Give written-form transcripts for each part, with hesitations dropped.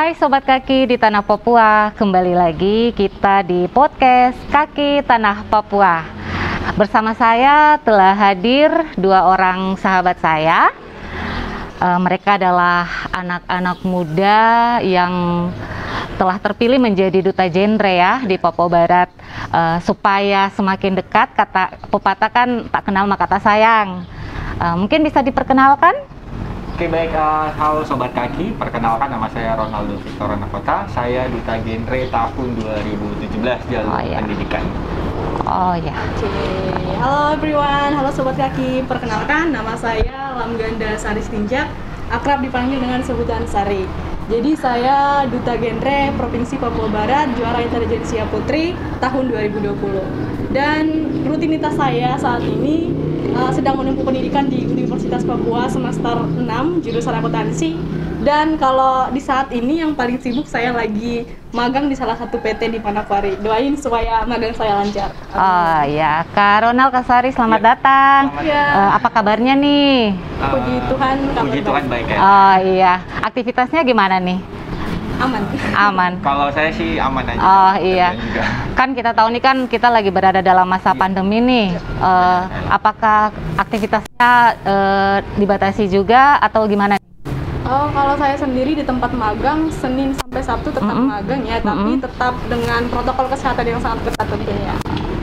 Hai Sobat Kaki di Tanah Papua, kembali lagi kita di podcast Kaki Tanah Papua. Bersama saya telah hadir dua orang sahabat saya. Mereka adalah anak-anak muda yang telah terpilih menjadi duta genre ya di Papua Barat. Supaya semakin dekat, kata pepatah kan tak kenal maka tak sayang. Mungkin bisa diperkenalkan? Oke baik, halo Sobat Kaki, perkenalkan nama saya Ronaldo Victor Anakota. Saya duta genre tahun 2017 jalur pendidikan. Oh ya. Oke, halo everyone, halo Sobat Kaki, perkenalkan nama saya Lamganda Sari Stinjak, akrab dipanggil dengan sebutan Sari. Jadi saya duta genre Provinsi Papua Barat, juara intelijensia putri tahun 2020. Dan rutinitas saya saat ini sedang menempuh pendidikan di Universitas Papua semester 6 jurusan akuntansi. Dan kalau di saat ini yang paling sibuk saya lagi magang di salah satu PT di Manokwari. Doain supaya magang saya lancar. Oh ya, Kak Ronald, Kak Sari, selamat datang. Apa kabarnya nih? Puji Tuhan, Puji Tuhan baik ya. Oh iya, aktivitasnya gimana nih? Aman. Kalau saya sih aman aja. Oh iya. Kan kita tahu nih kan kita lagi berada dalam masa pandemi nih. Apakah aktivitasnya dibatasi juga atau gimana? Oh, kalau saya sendiri di tempat magang Senin sampai Sabtu tetap magang ya, tapi tetap dengan protokol kesehatan yang sangat ketat tentunya.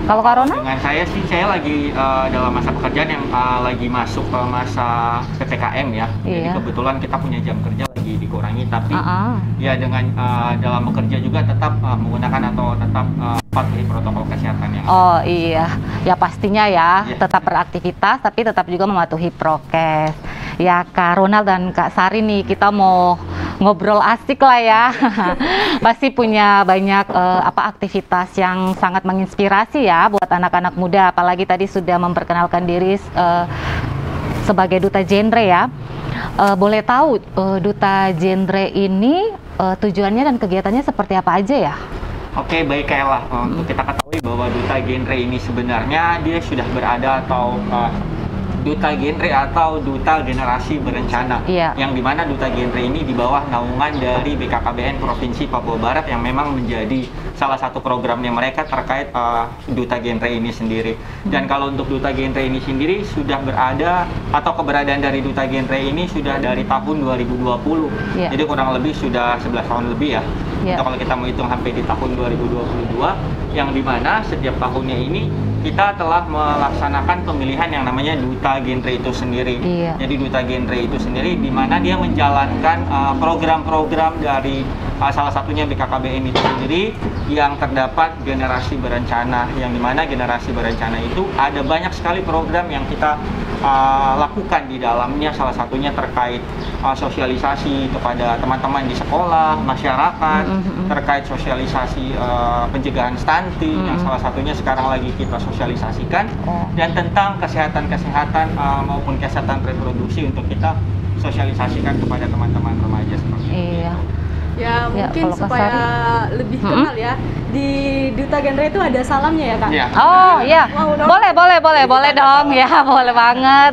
Kalau Kak Ronald? Dengan saya lagi dalam masa pekerjaan yang lagi masuk ke masa PPKM ya. Jadi kebetulan kita punya jam kerja lagi dikurangi, tapi ya dengan dalam bekerja juga tetap menggunakan atau tetap patuhi protokol kesehatan yang. Oh iya, ya pastinya ya, tetap beraktivitas tapi tetap juga mematuhi prokes. Ya Kak Ronald dan Kak Sari nih, kita mau ngobrol asik lah ya. Pasti punya banyak aktivitas yang sangat menginspirasi ya buat anak-anak muda, apalagi tadi sudah memperkenalkan diri sebagai duta genre ya. Boleh tahu duta genre ini tujuannya dan kegiatannya seperti apa aja ya? Oke, baik Kayla. Untuk kita ketahui bahwa duta genre ini sebenarnya dia sudah berada atau duta genre atau duta generasi berencana, yang dimana duta genre ini di bawah naungan dari BKKBN Provinsi Papua Barat yang memang menjadi salah satu programnya mereka terkait duta genre ini sendiri. Dan kalau untuk duta genre ini sendiri sudah berada atau keberadaan dari duta genre ini sudah dari tahun 2020, jadi kurang lebih sudah 11 tahun lebih ya. Atau kalau kita mau hitung sampai di tahun 2022, yang dimana setiap tahunnya ini kita telah melaksanakan pemilihan yang namanya duta genre itu sendiri. Jadi duta genre itu sendiri di mana dia menjalankan program-program dari salah satunya BKKBN itu sendiri yang terdapat generasi berencana, yang dimana generasi berencana itu ada banyak sekali program yang kita lakukan di dalamnya. Salah satunya terkait sosialisasi kepada teman-teman di sekolah, masyarakat, terkait sosialisasi pencegahan stunting yang salah satunya sekarang lagi kita sosialisasikan, dan tentang kesehatan maupun kesehatan reproduksi untuk kita sosialisasikan kepada teman-teman remaja seperti itu. Ya mungkin supaya lebih kenal ya, di duta genre itu ada salamnya ya Kak? Oh iya, boleh dong ya, boleh banget.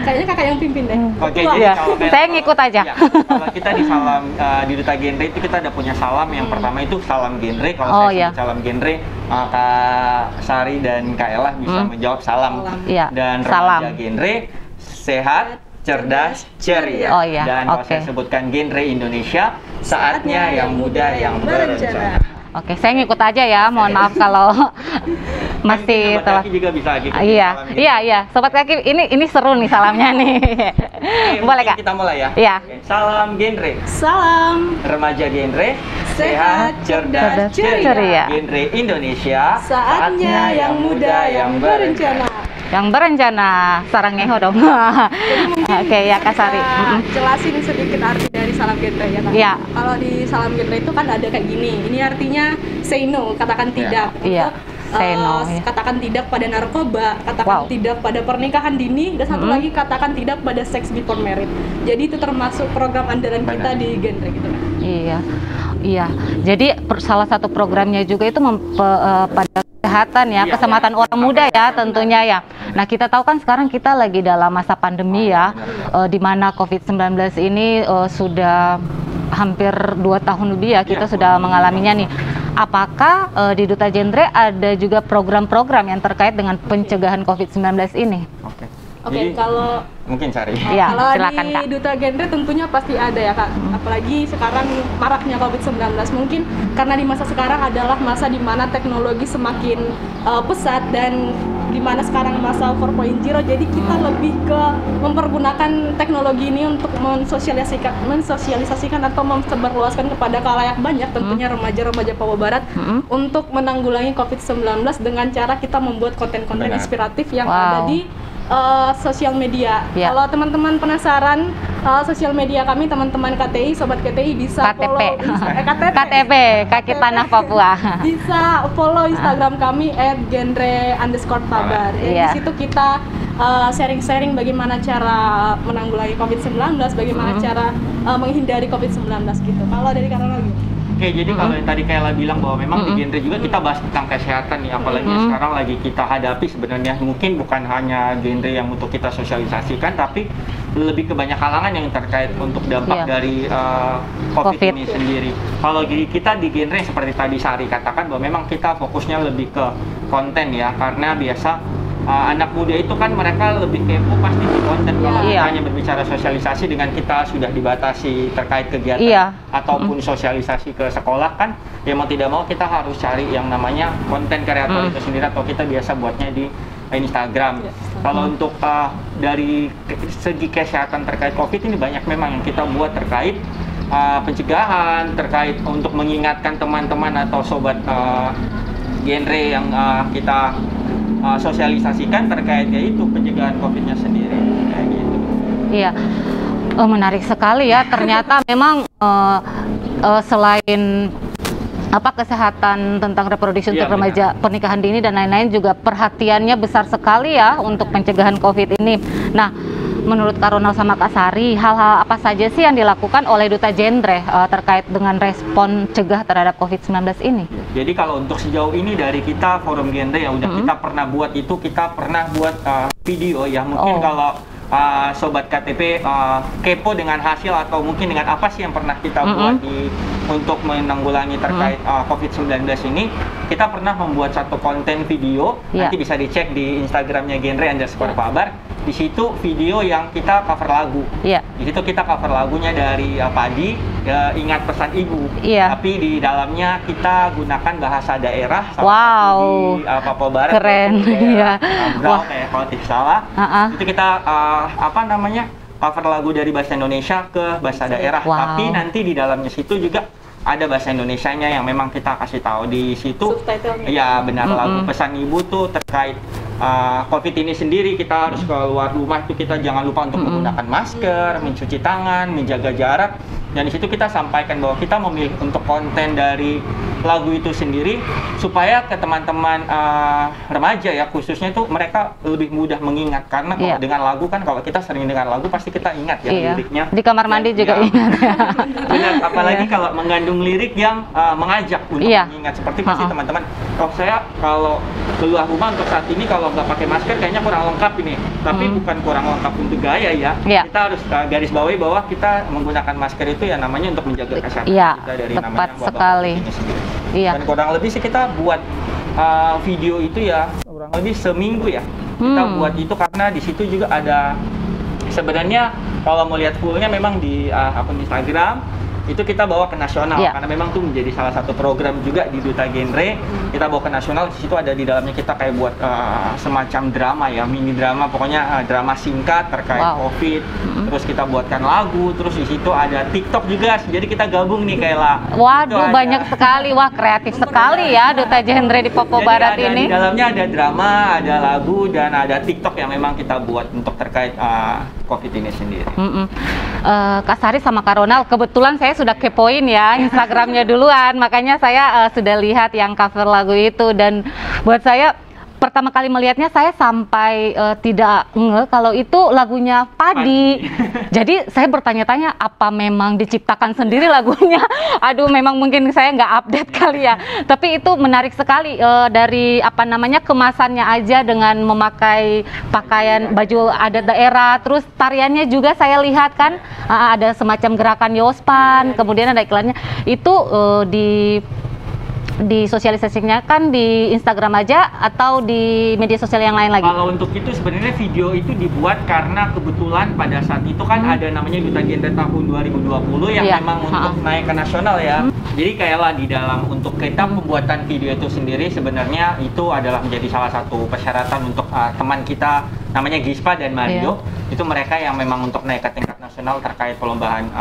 Kayaknya Kakak yang pimpin deh. Oke, jadi saya ngikut aja. Kalau kita di salam di duta genre itu kita ada punya salam. Yang pertama itu salam genre. Kalau saya sebut salam genre, Kak Sari dan Kak Ella bisa menjawab salam. Dan remaja genre sehat, cerdas, ceria. Dan kalau saya sebutkan genre Indonesia, saatnya yang muda yang berencana. Oke, saya ngikut aja ya. Mohon maaf kalau masih telah. Juga bisa gitu. Iya. Sobat Kaki, ini seru nih salamnya nih. Boleh Kak? Kita mulai ya. Iya. Salam genre. Salam remaja genre sehat, cerdas, ceria. Genre Indonesia, saatnya yang muda yang berencana. Yang berencana, sarang ngeho dong. Oke ya Kak Sari. Jelasin sedikit arti dari salam genre ya Kak. Kalau di salam genre itu kan ada kayak gini. Ini artinya say no, katakan tidak. Say no. Katakan tidak pada narkoba, katakan tidak pada pernikahan dini, dan satu lagi katakan tidak pada sex before marriage. Jadi itu termasuk program andalan kita di genre gitu kan. Iya. Jadi salah satu programnya juga itu pada kesehatan ya, keselamatan orang muda ya tentunya ya. Nah kita tahu kan sekarang kita lagi dalam masa pandemi ya, di mana COVID-19 ini sudah hampir 2 tahun lebih ya kita sudah mengalaminya nih. Apakah di Duta Genre ada juga program-program yang terkait dengan pencegahan COVID-19 ini? Oke, kalau mungkin Sari. Ya, kalau silakan, di Kak. Duta Genre tentunya pasti ada ya Kak. Apalagi sekarang maraknya COVID-19. Mungkin karena di masa sekarang adalah masa di mana teknologi semakin pesat dan di mana sekarang masa 4.0, jadi kita lebih ke mempergunakan teknologi ini untuk mensosialisasikan atau mensebarluaskan kepada khalayak banyak, tentunya remaja-remaja Papua Barat untuk menanggulangi COVID-19 dengan cara kita membuat konten-konten inspiratif yang ada di sosial media. Kalau teman-teman penasaran sosial media kami, teman-teman KTI, sobat KTI bisa follow KTP, Kaki Tanah Papua. Bisa follow Instagram kami @genre_pabar. Di situ kita sharing-sharing bagaimana cara menanggulangi COVID-19, bagaimana cara menghindari COVID-19 gitu. Kalau dari Karona lagi. Oke, jadi kalau yang tadi Kayla bilang bahwa memang di Genre juga kita bahas tentang kesehatan nih, apalagi sekarang lagi kita hadapi sebenarnya mungkin bukan hanya genre yang untuk kita sosialisasikan, tapi lebih ke banyak kalangan yang terkait untuk dampak dari COVID ini sendiri. Kalau kita di Genre seperti tadi Sari katakan bahwa memang kita fokusnya lebih ke konten ya, karena biasa anak muda itu kan mereka lebih kepo pasti di konten. Kalau kita hanya berbicara sosialisasi dengan kita sudah dibatasi terkait kegiatan ataupun sosialisasi ke sekolah kan, ya mau tidak mau kita harus cari yang namanya konten kreator itu sendiri, atau kita biasa buatnya di Instagram. Kalau untuk dari segi kesehatan terkait COVID ini banyak memang yang kita buat terkait pencegahan, terkait untuk mengingatkan teman-teman atau sobat Genre yang kita sosialisasikan terkait yaitu pencegahan COVID-nya sendiri, kayak gitu. Iya, menarik sekali ya. Ternyata memang selain kesehatan tentang reproduksi untuk remaja, pernikahan dini dan lain-lain juga perhatiannya besar sekali ya untuk pencegahan COVID ini. Nah, menurut Kak Ronald sama Kak Sari, hal-hal apa saja sih yang dilakukan oleh Duta Genre terkait dengan respon cegah terhadap COVID-19 ini? Jadi kalau untuk sejauh ini dari kita Forum Genre yang udah kita pernah buat itu, kita pernah buat video ya, mungkin kalau sobat KTP kepo dengan hasil atau mungkin dengan apa sih yang pernah kita buat untuk menanggulangi terkait COVID-19 ini, kita pernah membuat satu konten video, nanti bisa dicek di Instagramnya Genre_Pabar. Di situ video yang kita cover lagu. Di situ kita cover lagunya dari Padi, Ingat Pesan Ibu. Tapi di dalamnya kita gunakan bahasa daerah. Di Papua Barat. Keren. Kalau tidak salah. Itu kita cover lagu dari bahasa Indonesia ke bahasa daerah. Tapi nanti di dalamnya situ juga ada bahasa Indonesianya yang memang kita kasih tahu di situ. Ya benar, lagu Pesan Ibu tuh terkait COVID ini sendiri, kita harus keluar rumah itu kita jangan lupa untuk menggunakan masker, mencuci tangan, menjaga jarak. Dan di situ kita sampaikan bahwa kita memilih untuk konten dari lagu itu sendiri supaya ke teman-teman remaja ya khususnya itu mereka lebih mudah mengingat, karena kalau dengan lagu kan kalau kita sering dengar lagu pasti kita ingat ya liriknya. Di kamar mandi juga ingat. Benar, apalagi kalau mengandung lirik yang mengajak untuk mengingat, seperti pasti teman-teman, saya kalau keluar rumah untuk saat ini kalau nggak pakai masker kayaknya kurang lengkap ini, tapi bukan kurang lengkap untuk gaya ya. Kita harus garis bawahi bahwa kita menggunakan masker itu ya namanya untuk menjaga kesehatan kita dari namanya wabah sekali. ini sendiri. Dan kurang lebih sih kita buat video itu ya kurang lebih seminggu ya. Kita buat itu karena di situ juga ada sebenarnya kalau mau lihat fullnya memang di akun Instagram itu kita bawa ke nasional karena memang tuh menjadi salah satu program juga di Duta Genre. Kita bawa ke nasional, di situ ada di dalamnya kita kayak buat semacam drama ya, mini drama, pokoknya drama singkat terkait COVID. Terus kita buatkan lagu, terus di situ ada TikTok juga. Jadi kita gabung nih Kayla. Waduh, banyak sekali. Wah, kreatif sekali ya Duta Genre di Papua Barat ini. Di dalamnya ada drama, ada lagu, dan ada TikTok yang memang kita buat untuk terkait COVID ini sendiri. Kak Sari sama Kak Ronald, kebetulan saya sudah kepoin ya Instagramnya duluan, makanya saya sudah lihat yang cover lagu itu, dan buat saya pertama kali melihatnya saya sampai tidak nge kalau itu lagunya Padi. Jadi saya bertanya-tanya apa memang diciptakan sendiri lagunya. Aduh, memang mungkin saya nggak update kali ya. Tapi itu menarik sekali dari apa namanya kemasannya aja dengan memakai pakaian baju adat daerah. Terus tariannya juga saya lihat kan ada semacam gerakan Yospan. Kemudian ada iklannya. Itu di sosialisasinya kan di Instagram aja atau di media sosial yang lain lagi? Kalau untuk itu sebenarnya video itu dibuat karena kebetulan pada saat itu kan ada namanya Duta Genre tahun 2020 yang memang untuk naik ke nasional ya. Jadi kayaklah di dalam untuk kita pembuatan video itu sendiri sebenarnya itu adalah menjadi salah satu persyaratan untuk teman kita namanya Gispa dan Mario. Itu mereka yang memang untuk naik ke tingkat nasional terkait perlombaan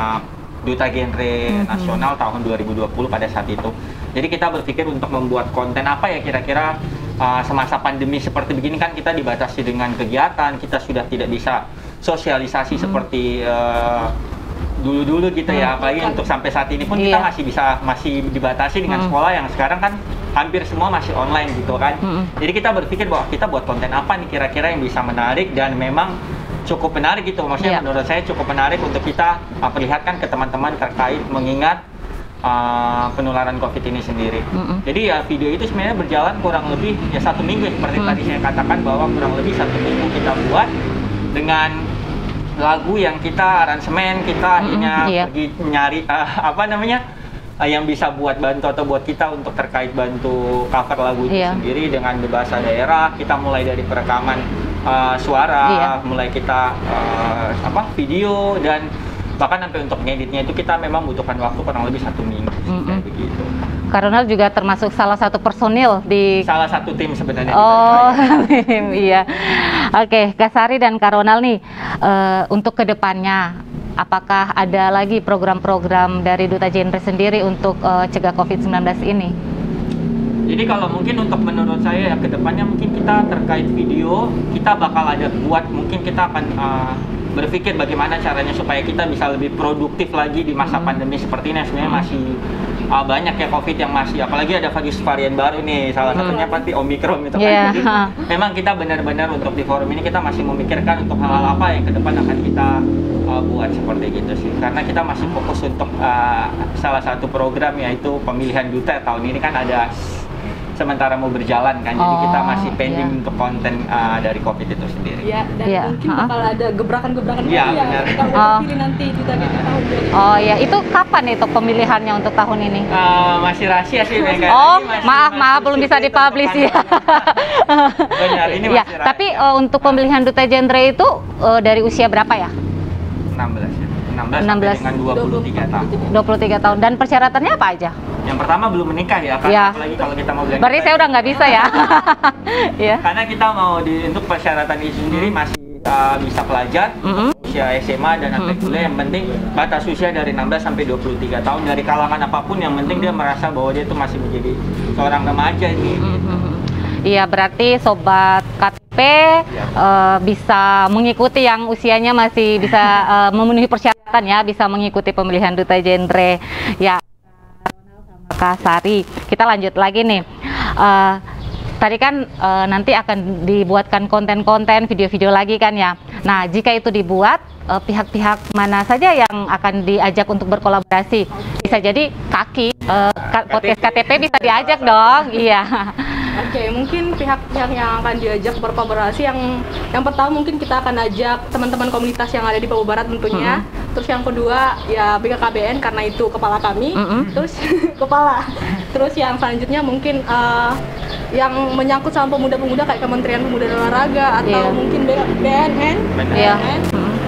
Duta Genre Nasional tahun 2020 pada saat itu. Jadi kita berpikir untuk membuat konten apa ya kira-kira semasa pandemi seperti begini kan kita dibatasi dengan kegiatan, kita sudah tidak bisa sosialisasi seperti dulu-dulu gitu ya, apalagi untuk sampai saat ini pun kita masih dibatasi dengan sekolah yang sekarang kan hampir semua masih online gitu kan. Jadi kita berpikir bahwa kita buat konten apa nih kira-kira yang bisa menarik dan memang cukup menarik gitu, maksudnya menurut saya cukup menarik untuk kita perlihatkan ke teman-teman terkait mengingat penularan COVID ini sendiri. Jadi ya video itu sebenarnya berjalan kurang lebih ya 1 minggu seperti tadi saya katakan bahwa kurang lebih 1 minggu kita buat dengan lagu yang kita aransemen, kita akhirnya pergi nyari apa namanya yang bisa buat bantu atau buat kita untuk terkait bantu cover lagu itu sendiri dengan bahasa daerah. Kita mulai dari perekaman suara, mulai kita video dan bahkan sampai untuk ngeditnya itu kita memang butuhkan waktu kurang lebih 1 minggu kayak begitu. Kak juga termasuk salah satu personil di salah satu tim sebenarnya. Oh, tim, iya. Oke, Kak Sari dan Kak Ronald nih untuk kedepannya apakah ada lagi program-program dari Duta Genre sendiri untuk cegah COVID-19 ini? Jadi kalau mungkin untuk menurut saya ya kedepannya mungkin kita terkait video kita bakal ada buat, mungkin kita akan berpikir bagaimana caranya supaya kita bisa lebih produktif lagi di masa pandemi seperti ini. Sebenarnya masih banyak ya COVID yang masih, apalagi ada varian baru nih, salah satunya pasti Omikron itu kan. Jadi memang kita benar-benar untuk di forum ini kita masih memikirkan untuk hal-hal apa yang ke depan akan kita buat seperti gitu sih. Karena kita masih fokus untuk salah satu program yaitu pemilihan duta tahun ini kan ada sementara mau berjalan kan, jadi kita masih pending untuk konten dari COVID itu sendiri. Iya, dan mungkin bakal ada gebrakan-gebrakan ya, benar. Kita pilih nanti Duta Genre tahun 2020. Oh ya, itu kapan itu pemilihannya untuk tahun ini? Masih rahasia sih. Maaf, belum bisa dipublish ya. Benar, ini masih rahasia. Tapi untuk pemilihan Duta Genre itu dari usia berapa ya? 16 ya. 16 dengan 23 tahun. 23 tahun. Dan persyaratannya apa aja? Yang pertama belum menikah ya, karena apalagi kalau kita mau bilang. Berarti saya udah nggak bisa ya. Karena kita mau untuk persyaratan itu sendiri masih bisa pelajar, usia SMA dan sampai kuliah. Yang penting batas usia dari 16 sampai 23 tahun dari kalangan apapun, yang penting dia merasa bahwa dia itu masih menjadi seorang remaja ini. Iya, berarti sobat KTP bisa mengikuti yang usianya masih bisa memenuhi persyaratan ya, bisa mengikuti pemilihan Duta Genre. Ya, Kak Sari, kita lanjut lagi nih. Tadi kan nanti akan dibuatkan konten-konten, video-video lagi kan ya. Nah, jika itu dibuat, pihak-pihak mana saja yang akan diajak untuk berkolaborasi? Bisa jadi Kaki, podcast KTP bisa diajak dong, iya. Oke, mungkin pihak-pihak yang akan diajak berkolaborasi yang pertama mungkin kita akan ajak teman-teman komunitas yang ada di Papua Barat tentunya. Terus yang kedua ya BKKBN karena itu kepala kami. Terus Terus yang selanjutnya mungkin yang menyangkut sama pemuda-pemuda kayak Kementerian Pemuda dan Olahraga atau mungkin BNN.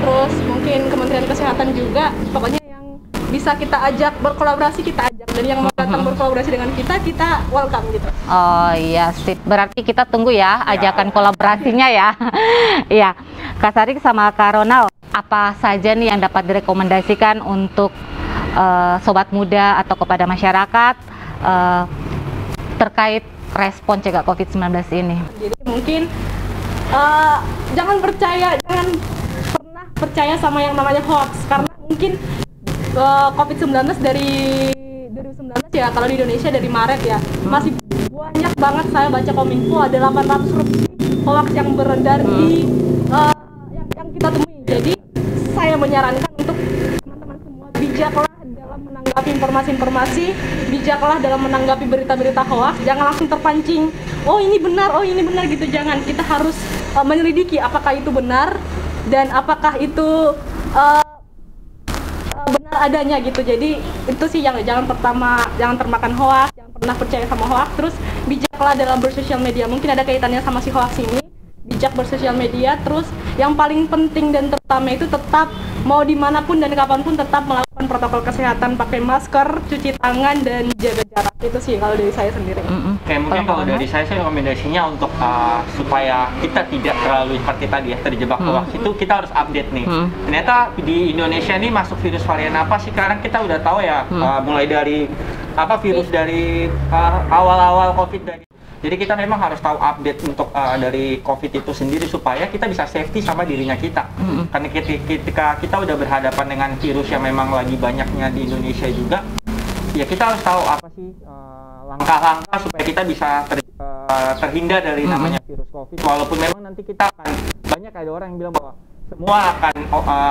Terus mungkin Kementerian Kesehatan juga. Pokoknya bisa kita ajak berkolaborasi, kita ajak, dan yang mau datang berkolaborasi dengan kita welcome gitu. Oh iya, sip. Berarti kita tunggu ya ajakan kolaborasinya ya. Iya, Kak Sari sama Kak Ronald, apa saja nih yang dapat direkomendasikan untuk sobat muda atau kepada masyarakat terkait respon cegah COVID-19 ini? Jadi mungkin jangan pernah percaya sama yang namanya hoax, karena mungkin COVID-19 dari 2019 ya, kalau di Indonesia dari Maret ya, masih banyak banget saya baca Kominfo ada 800 lebih hoax yang beredar di yang kita temui. Jadi saya menyarankan untuk teman-teman semua bijaklah dalam menanggapi informasi-informasi, bijaklah dalam menanggapi berita-berita hoax, jangan langsung terpancing. Oh ini benar gitu, jangan. Kita harus menyelidiki apakah itu benar dan apakah itu benar adanya gitu. Jadi itu sih yang jangan termakan hoax, jangan pernah percaya sama hoax. Terus bijaklah dalam bersosial media, mungkin ada kaitannya sama si hoax ini. Bijak bersosial media. Terus yang paling penting dan terutama itu tetap mau dimanapun dan kapanpun tetap melakukan protokol kesehatan, pakai masker, cuci tangan, dan jaga jarak. Itu sih kalau dari saya sendiri. Kayak mungkin kalau dari saya rekomendasinya untuk supaya kita tidak terlalu seperti tadi ya terjebak hoax itu kita harus update nih. Ternyata di Indonesia ini masuk virus varian apa sih sekarang kita udah tahu ya, mulai dari virus dari awal-awal COVID dari. Jadi kita memang harus tahu update untuk dari COVID itu sendiri supaya kita bisa safety sama dirinya kita. Karena ketika kita udah berhadapan dengan virus yang memang lagi banyaknya di Indonesia juga, ya kita harus tahu apa sih langkah-langkah supaya kita bisa terhindar dari namanya virus COVID. Walaupun memang nanti kita akan banyak ada orang yang bilang bahwa semua akan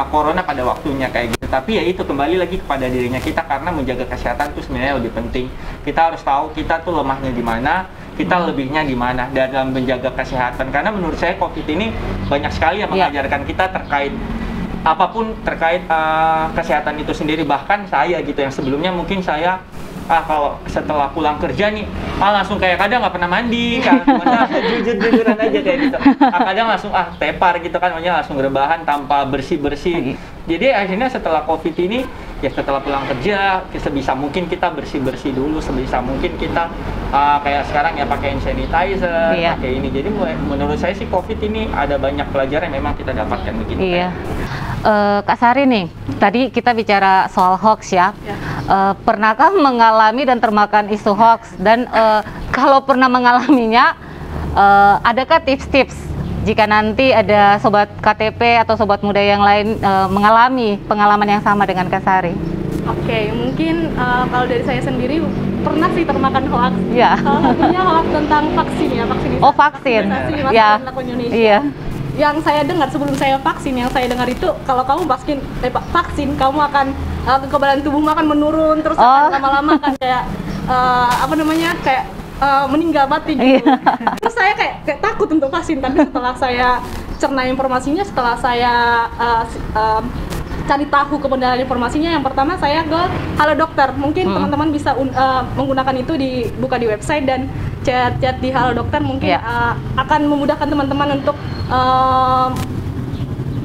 corona pada waktunya kayak gitu. Tapi ya itu kembali lagi kepada dirinya kita karena menjaga kesehatan itu sebenarnya lebih penting. Kita harus tahu kita tuh lemahnya di mana, kita lebihnya di mana dalam menjaga kesehatan. Karena menurut saya COVID ini banyak sekali yang mengajarkan kita terkait apapun terkait kesehatan itu sendiri. Bahkan saya gitu yang sebelumnya mungkin saya kalau setelah pulang kerja nih langsung kayak kadang nggak pernah mandi kan, jujuran aja kayak gitu. Kadang langsung tepar gitu kan, makanya langsung rebahan tanpa bersih. Jadi akhirnya setelah COVID ini ya setelah pulang kerja sebisa mungkin kita bersih dulu, sebisa mungkin kita kayak sekarang ya pakai hand sanitizer, pakai ini. Jadi menurut saya sih COVID ini ada banyak pelajaran yang memang kita dapatkan begitu. Iya. Kak Sari nih, tadi kita bicara soal hoax ya. Pernahkah mengalami dan termakan isu hoax? Dan kalau pernah mengalaminya, adakah tips-tips jika nanti ada sobat KTP atau sobat muda yang lain mengalami pengalaman yang sama dengan Kak Sari? Oke, mungkin kalau dari saya sendiri pernah sih termakan hoax. Iya. Salah satunya hoax tentang vaksin ya, vaksinasi. Oh, vaksin. Ya. Indonesia. Iya. Yang saya dengar sebelum saya vaksin, yang saya dengar itu kalau kamu vaksin kamu akan kekebalan tubuhmu akan menurun, terus akan lama-lama kan kayak meninggal mati gitu. Terus saya kayak takut untuk vaksin, tapi setelah saya cerna informasinya, setelah saya cari tahu kebenaran informasinya, yang pertama saya ke Halo Dokter. Mungkin teman-teman bisa menggunakan itu buka di website dan chat di Halo Dokter, mungkin akan memudahkan teman-teman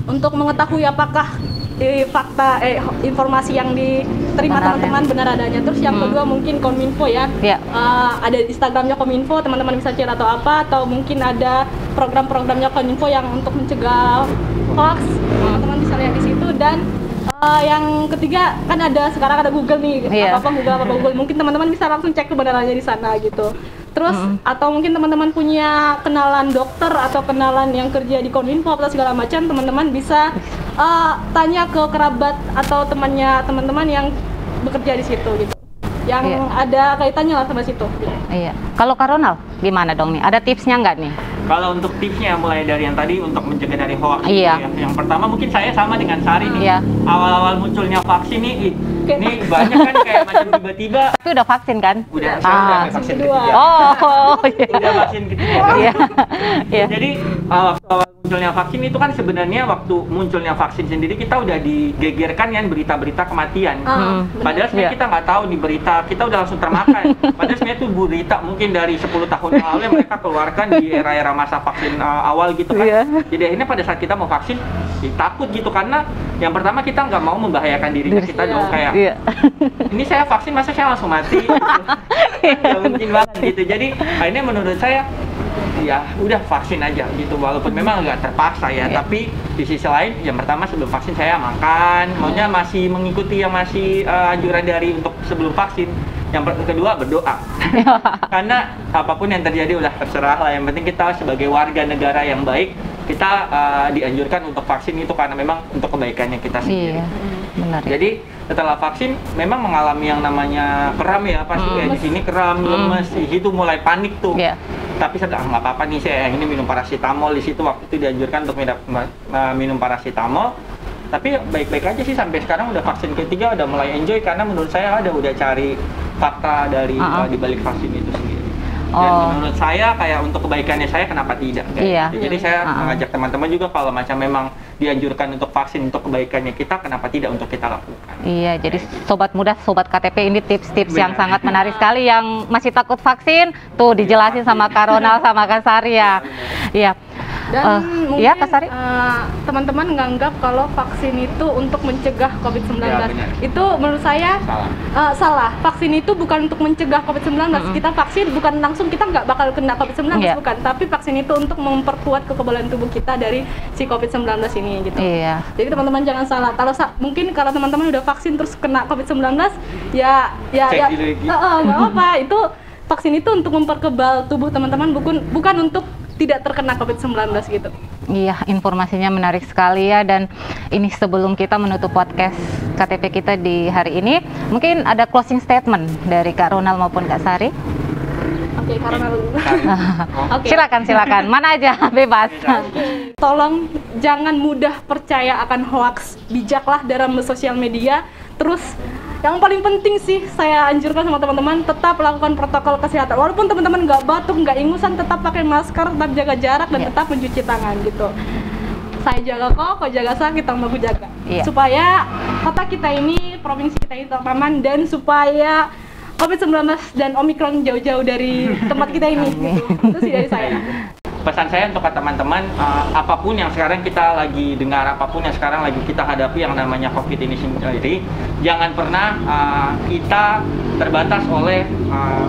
untuk mengetahui apakah informasi yang diterima teman-teman benar adanya. Terus yang kedua mungkin Kominfo ya. Ada Instagramnya Kominfo, teman-teman bisa chat atau atau mungkin ada program-programnya Kominfo yang untuk mencegah hoax, teman-teman bisa lihat di situ. Dan yang ketiga kan sekarang ada Google nih, apa Google, mungkin teman-teman bisa langsung cek kebenarannya di sana gitu. Terus atau mungkin teman-teman punya kenalan dokter atau kenalan yang kerja di Kominfo atau segala macam, teman-teman bisa tanya ke kerabat atau teman-teman yang bekerja di situ gitu, yang ada kaitannya lah sama situ. Iya. Kalau Kak Ronald gimana dong nih? Ada tipsnya nggak nih? Kalau untuk tipsnya mulai dari yang tadi untuk mencegah dari hoax ya. Yang pertama mungkin saya sama dengan Sari nih. Awal-awal munculnya vaksin nih, ini banyak kan kayak macam tiba-tiba. Tapi udah vaksin kan? Udah, saya udah vaksin ketiga. Udah vaksin ketiga. Jadi awal munculnya vaksin itu kan sebenarnya waktu munculnya vaksin sendiri kita udah digegerkan kan berita-berita kematian. Padahal sebenarnya kita nggak tahu di berita, kita udah langsung termakan. Padahal sebenarnya itu berita mungkin dari 10 tahun lalu yang mereka keluarkan di era-era masa vaksin awal gitu kan. Jadi akhirnya pada saat kita mau vaksin takut gitu karena yang pertama kita nggak mau membahayakan diri kita dong, kayak ini saya vaksin masa saya langsung mati gitu. Nggak mungkin banget gitu. Jadi akhirnya menurut saya ya udah vaksin aja gitu, walaupun memang nggak terpaksa ya, tapi di sisi lain yang pertama sebelum vaksin saya makan, maunya masih mengikuti yang masih anjuran dari untuk sebelum vaksin. Yang kedua berdoa. Karena apapun yang terjadi udah terserah lah, yang penting kita sebagai warga negara yang baik kita dianjurkan untuk vaksin itu karena memang untuk kebaikannya kita sendiri. Iya, benar. Jadi setelah vaksin memang mengalami yang namanya kram ya, pasti kayak di sini kram, lemes, itu mulai panik tuh. Tapi saya nggak apa-apa nih, saya ini minum paracetamol. Di situ waktu itu dianjurkan untuk minum paracetamol. Tapi baik-baik aja sih sampai sekarang udah vaksin ketiga udah mulai enjoy karena menurut saya udah cari fakta dari di balik vaksin itu sendiri. Dan menurut saya kayak untuk kebaikannya saya kenapa tidak? Gitu. Jadi saya mengajak teman-teman juga kalau macam memang dianjurkan untuk vaksin untuk kebaikannya kita, kenapa tidak untuk kita lakukan? Iya, jadi sobat muda, sobat KTP ini tips-tips yang sangat menarik sekali. Yang masih takut vaksin, tuh dijelasin sama Kak Ronald sama Kak Sari ya. Iya. Dan mungkin ya, Kak Sari? Teman-teman nganggap kalau vaksin itu untuk mencegah COVID-19. Ya, itu menurut saya salah. Vaksin itu bukan untuk mencegah COVID-19. Kita vaksin bukan langsung kita nggak bakal kena COVID-19, bukan. Tapi vaksin itu untuk memperkuat kekebalan tubuh kita dari si COVID-19 ini gitu. Iya. Jadi teman-teman jangan salah. Kalau mungkin kalau teman-teman udah vaksin terus kena COVID-19, ya nggak apa. Itu vaksin itu untuk memperkebal tubuh teman-teman, bukan untuk tidak terkena COVID-19 gitu. Iya, informasinya menarik sekali ya. Dan ini sebelum kita menutup podcast KTP kita di hari ini, mungkin ada closing statement dari Kak Ronald maupun Kak Sari. Oke, Kak Ronald. Silakan. Mana aja, bebas. Tolong jangan mudah percaya akan hoax. Bijaklah dalam sosial media. Terus yang paling penting sih saya anjurkan sama teman-teman, tetap lakukan protokol kesehatan. Walaupun teman-teman nggak batuk, nggak ingusan, tetap pakai masker, tetap jaga jarak, dan tetap mencuci tangan gitu. Saya jaga kok jaga sakit, tambah aku jaga. Supaya kota kita ini, provinsi kita ini tetap aman, dan supaya COVID-19 dan Omikron jauh-jauh dari tempat kita ini. Gitu. Itu sih dari saya. Pesan saya untuk teman-teman, apapun yang sekarang kita lagi dengar, apapun yang sekarang lagi kita hadapi yang namanya COVID ini sendiri, jangan pernah kita terbatas oleh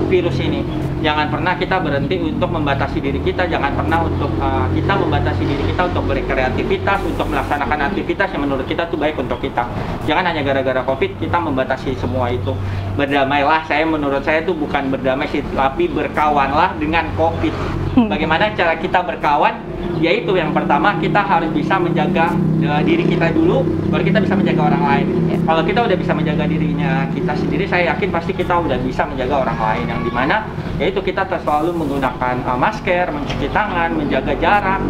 virus ini. Jangan pernah kita berhenti untuk membatasi diri kita, jangan pernah untuk kita membatasi diri kita untuk berkreativitas, untuk melaksanakan aktivitas yang menurut kita itu baik untuk kita. Jangan hanya gara-gara COVID kita membatasi semua itu. Berdamailah, menurut saya itu bukan berdamai sih, tapi berkawanlah dengan COVID. Bagaimana cara kita berkawan? Yaitu yang pertama kita harus bisa menjaga diri kita dulu, baru kita bisa menjaga orang lain. Kalau kita udah bisa menjaga dirinya kita sendiri, saya yakin pasti kita udah bisa menjaga orang lain. Yang dimana yaitu kita selalu menggunakan masker, mencuci tangan, menjaga jarak,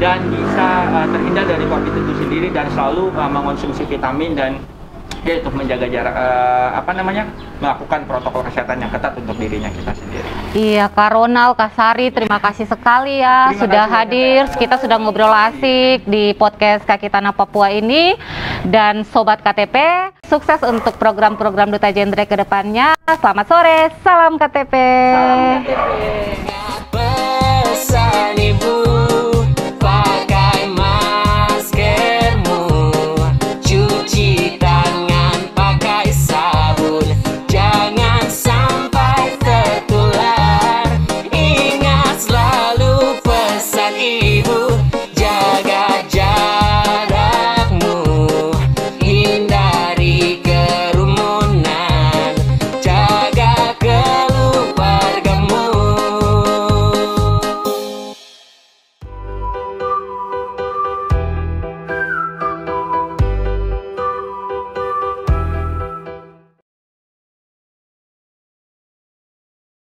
dan bisa terhindar dari COVID itu sendiri, dan selalu mengonsumsi vitamin dan yaitu menjaga jarak, melakukan protokol kesehatan yang ketat untuk dirinya kita sendiri. Iya, Kak Ronald, Kak Sari, terima kasih sekali ya sudah hadir. Kita sudah ngobrol asik di podcast Kaki Tanah Papua ini. Dan Sobat KTP, sukses untuk program-program Duta Genre ke depannya. Selamat sore, salam KTP. Salam KTP.